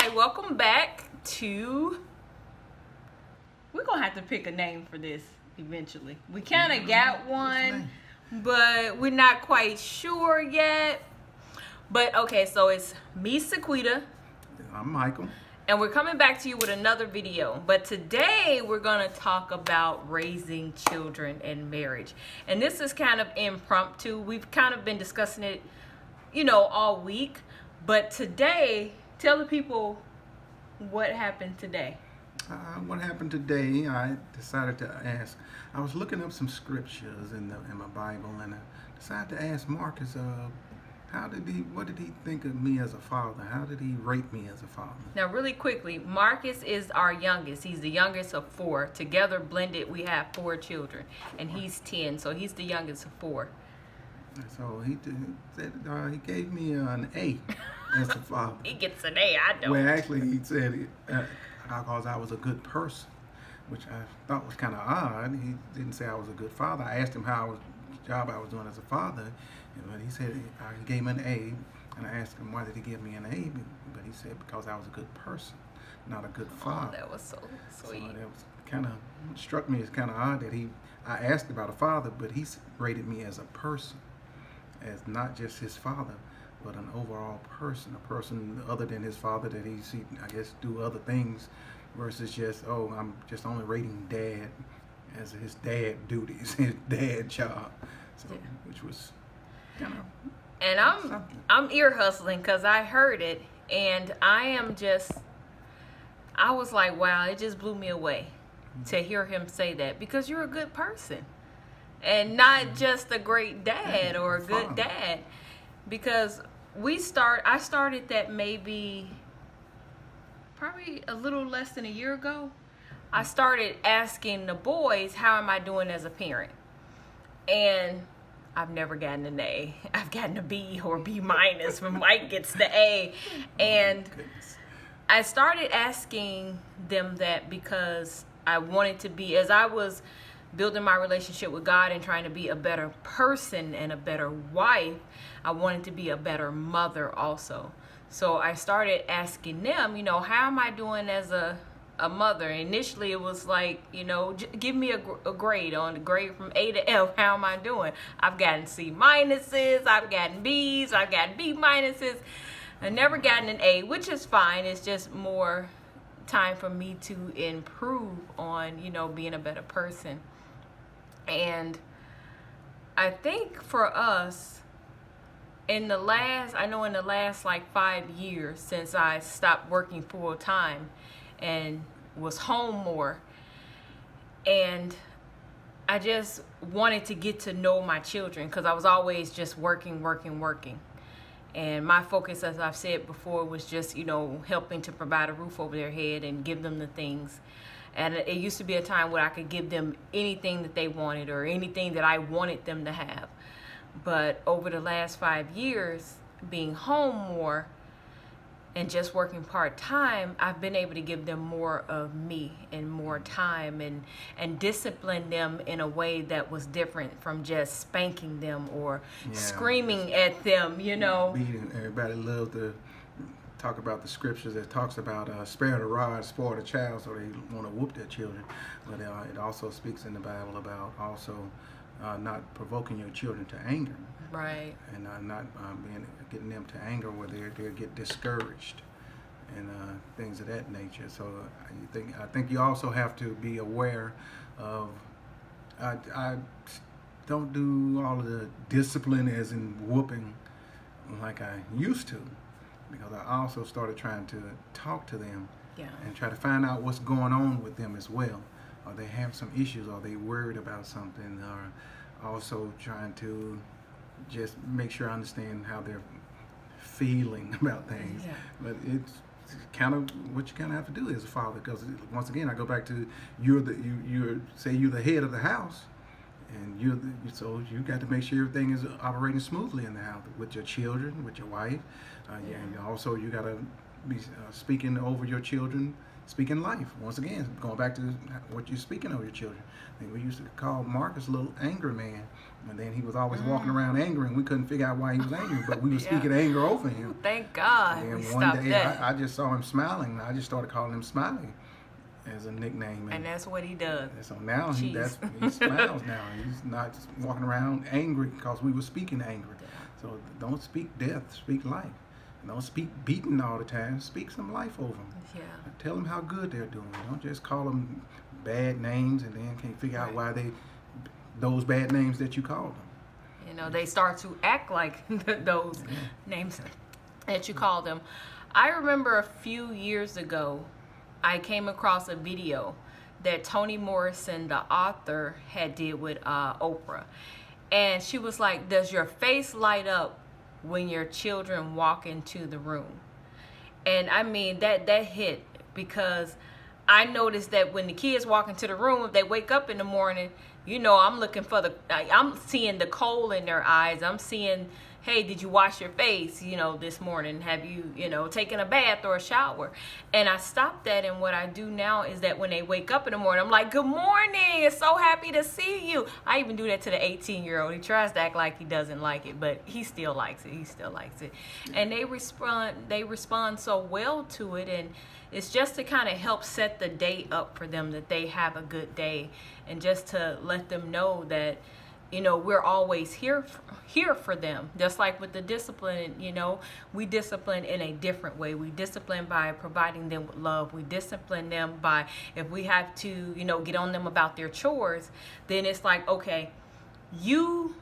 Hi, welcome back to. We're gonna have to pick a name for this eventually. We kind of got one, but we're not quite sure yet. But okay, so it's me, Sequita. I'm Michael. And we're coming back to you with another video. But today we're going to talk about raising children and marriage. And this is kind of impromptu. We've kind of been discussing it, all week. But today, tell the people what happened today. What happened today, I decided to ask. I was looking up some scriptures in my Bible, and I decided to ask Marcus, what did he think of me as a father? How did he rate me as a father? Now, really quickly, Marcus is our youngest. He's the youngest of 4. Together, blended, we have 4 children. And he's 10, so he's the youngest of 4. So he gave me an A as a father. He gets an A, I don't. Well, actually, he said because I was a good person, which I thought was kind of odd. He didn't say I was a good father. I asked him job I was doing as a father, but he said he gave me an A, and I asked him why did he give me an A, but he said because I was a good person, not a good father. Oh, that was so sweet. So that was kind of struck me as kind of odd that I asked about a father, but he rated me as a person, as not just his father, but an overall person, a person other than his father that he I guess do other things, versus just I'm just only rating dad as his dad duties, his dad job. So, yeah. Which was kind of. And I'm ear hustling because I heard it, and I was like, wow, it just blew me away to hear him say that, because you're a good person, and not just a great dad or a good dad. Because I started that probably a little less than a year ago. I started asking the boys, how am I doing as a parent? And I've never gotten an A. I've gotten a B or B minus when Mike gets the A. And I started asking them that because I wanted to be, as I was building my relationship with God and trying to be a better person and a better wife, I wanted to be a better mother also. So I started asking them, how am I doing as a mother? Initially it was like, give me a grade on the grade from A to F. How am I doing? I've gotten C minuses, I've gotten B's, I've gotten B minuses. I've never gotten an A, which is fine. It's just more time for me to improve on, being a better person. And I think for us, in the last like 5 years since I stopped working full time and was home more, and I just wanted to get to know my children because I was always just working. And my focus, as I've said before, was just, helping to provide a roof over their head and give them the things. And it used to be a time where I could give them anything that they wanted or anything that I wanted them to have. But over the last 5 years, being home more and just working part-time, I've been able to give them more of me and more time and discipline them in a way that was different from just spanking them or screaming at them, Beating. Everybody loves to talk about the scriptures that talks about spare the rod, spoil the child, so they want to whoop their children. But it also speaks in the Bible about also not provoking your children to anger, right? And not getting them to anger where they get discouraged and things of that nature. So I think you also have to be aware of. I don't do all of the discipline as in whooping like I used to, because I also started trying to talk to them and try to find out what's going on with them as well. Or they have some issues, or they worried about something, or also trying to just make sure I understand how they're feeling about things. Yeah. But it's kind of what you kind of have to do as a father, because once again I go back to you're the head of the house, and so you got to make sure everything is operating smoothly in the house with your children, with your wife. And also you got to be speaking over your children speaking life. Once again, going back to what you're speaking of your children. I think we used to call Marcus a little angry man, and then he was always walking around angry, and we couldn't figure out why he was angry, but we were speaking anger over him. Thank God. And We then one stopped day, that. I just saw him smiling, and I just started calling him Smiley as a nickname. And that's what he does. so now he Jeez. smiles now. He's not just walking around angry because we were speaking angry. So don't speak death, speak life. Don't speak beating all the time. Speak some life over them. Yeah. Tell them how good they're doing. Don't just call them bad names and then can't figure out why those bad names that you call them. They start to act like those names that you call them. I remember a few years ago, I came across a video that Toni Morrison, the author, had did with Oprah. And she was like, does your face light up when your children walk into the room? And I mean, that hit, because I noticed that when the kids walk into the room, if they wake up in the morning, I'm seeing the coal in their eyes. I'm seeing, hey, did you wash your face, this morning? Have you, taken a bath or a shower? And I stopped that, and what I do now is that when they wake up in the morning, I'm like, good morning, it's so happy to see you. I even do that to the 18-year-old. He tries to act like he doesn't like it, but he still likes it. And they respond so well to it, and it's just to kind of help set the day up for them, that they have a good day, and just to let them know that we're always here for them. Just like with the discipline, we discipline in a different way. We discipline by providing them with love. We discipline them by, if we have to, get on them about their chores, then it's like, okay, you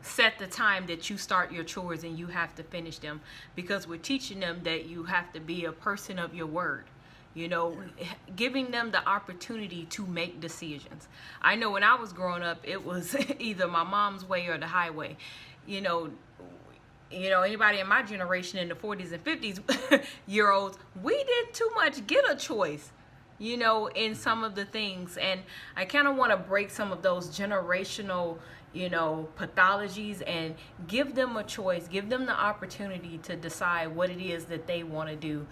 set the time that you start your chores and you have to finish them, because we're teaching them that you have to be a person of your word. Giving them the opportunity to make decisions. I know when I was growing up, it was either my mom's way or the highway. Anybody in my generation, in the 40s and 50s year olds, we didn't too much get a choice, in some of the things. And I kind of want to break some of those generational pathologies and give them a choice, give them the opportunity to decide what it is that they want to do.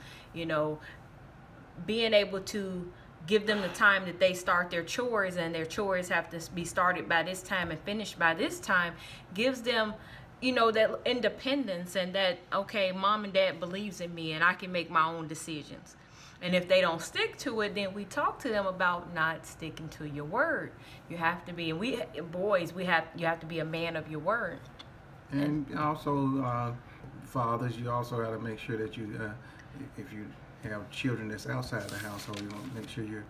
Being able to give them the time that they start their chores, and their chores have to be started by this time and finished by this time, gives them, that independence, and that, okay, mom and dad believes in me and I can make my own decisions. And if they don't stick to it, then we talk to them about not sticking to your word. You have to be, and you have to be a man of your word. And also, fathers, you also got to make sure that you, if you have children that's outside the household, you want to make sure you're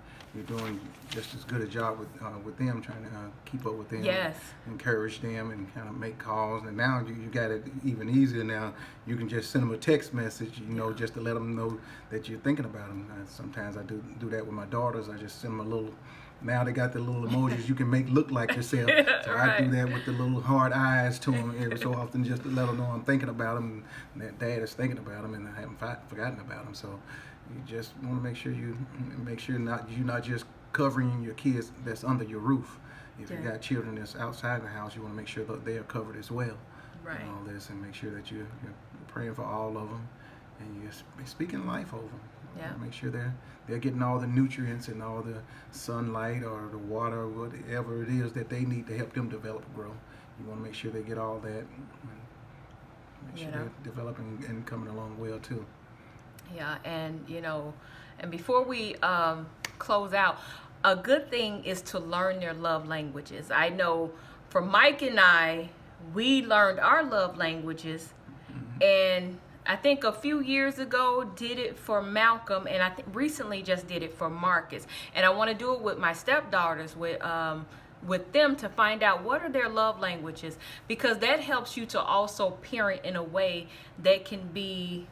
doing just as good a job with them, trying to keep up with them, yes, encourage them, and kind of make calls. And now you got it even easier. Now you can just send them a text message, just to let them know that you're thinking about them. Sometimes I do that with my daughters. I just send them a little. Now they got the little emojis you can make look like yourself. So right. I do that with the little hard eyes to them every so often, just to let them know I'm thinking about them, and that dad is thinking about them, and I haven't forgotten about them. So you just want to make sure you're not just covering your kids that's under your roof. If you got children that's outside the house, you want to make sure that they are covered as well. Right. And all this, and make sure that you're praying for all of them, and you're speaking life over them. Yeah. Make sure they're getting all the nutrients and all the sunlight or the water or whatever it is that they need to help them develop and grow. You want to make sure they get all that, and make sure they're developing and coming along well too. Yeah, and and before we close out, a good thing is to learn their love languages. I know for Mike and I, we learned our love languages, and I think a few years ago did it for Malcolm, and I recently just did it for Marcus. And I want to do it with my stepdaughters, with them, to find out what are their love languages, because that helps you to also parent in a way that can be,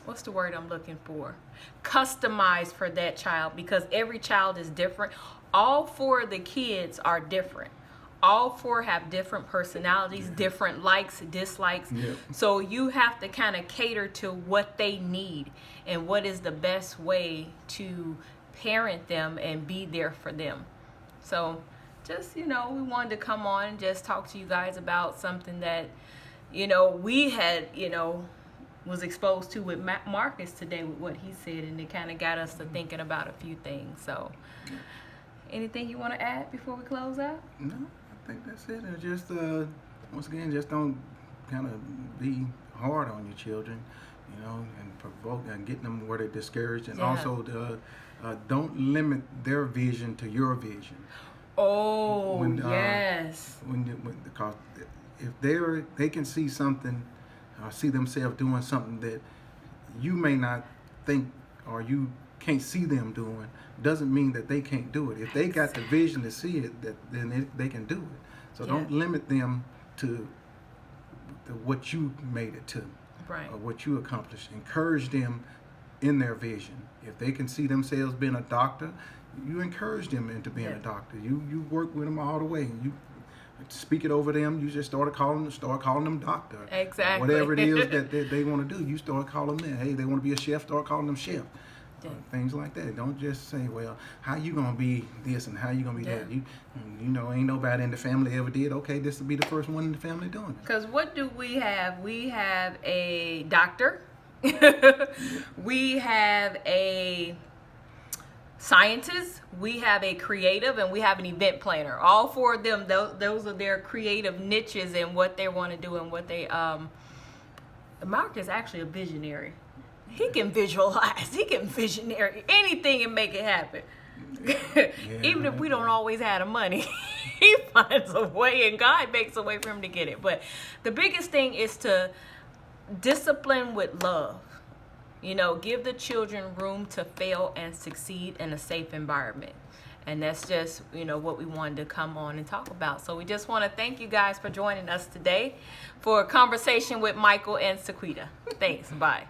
what's the word I'm looking for? Customized for that child, because every child is different. All four of the kids are different. All four have different personalities, different likes, dislikes. Yeah. So you have to kind of cater to what they need and what is the best way to parent them and be there for them. So just, we wanted to come on and just talk to you guys about something that, we had, was exposed to with Marcus today with what he said, and it kind of got us to thinking about a few things. So, anything you want to add before we close out? No, I think that's it. And just once again, just don't kind of be hard on your children, you know, and provoke and get them where they're discouraged, and also don't limit their vision to your vision. Oh, yes. Because if they can see something, see themselves doing something that you may not think or you can't see them doing, doesn't mean that they can't do it. If they got the vision to see it, then they can do it. So don't limit them to what you made it to, right, or what you accomplished. Encourage them in their vision. If they can see themselves being a doctor, you encourage them into being a doctor. You work with them all the way. You speak it over them. You just start calling them doctor. Exactly. Whatever it is that they want to do, you start calling them. Hey, they want to be a chef, start calling them chef. Things like that. Don't just say, well, how you gonna be this and how you gonna be that. You know, ain't nobody in the family ever did. Okay, this will be the first one in the family doing it. Because what do we have? We have a doctor. We have a scientist. We have a creative, and we have an event planner. All four of them, those are their creative niches and what they want to do and what they. Mark is actually a visionary. He can visualize. He can visionary anything and make it happen. Even if we don't always have the money, he finds a way, and God makes a way for him to get it. But the biggest thing is to discipline with love. You know, give the children room to fail and succeed in a safe environment. And that's just, you know, what we wanted to come on and talk about. So we just want to thank you guys for joining us today for a conversation with Michael and Sequita. Thanks. Bye.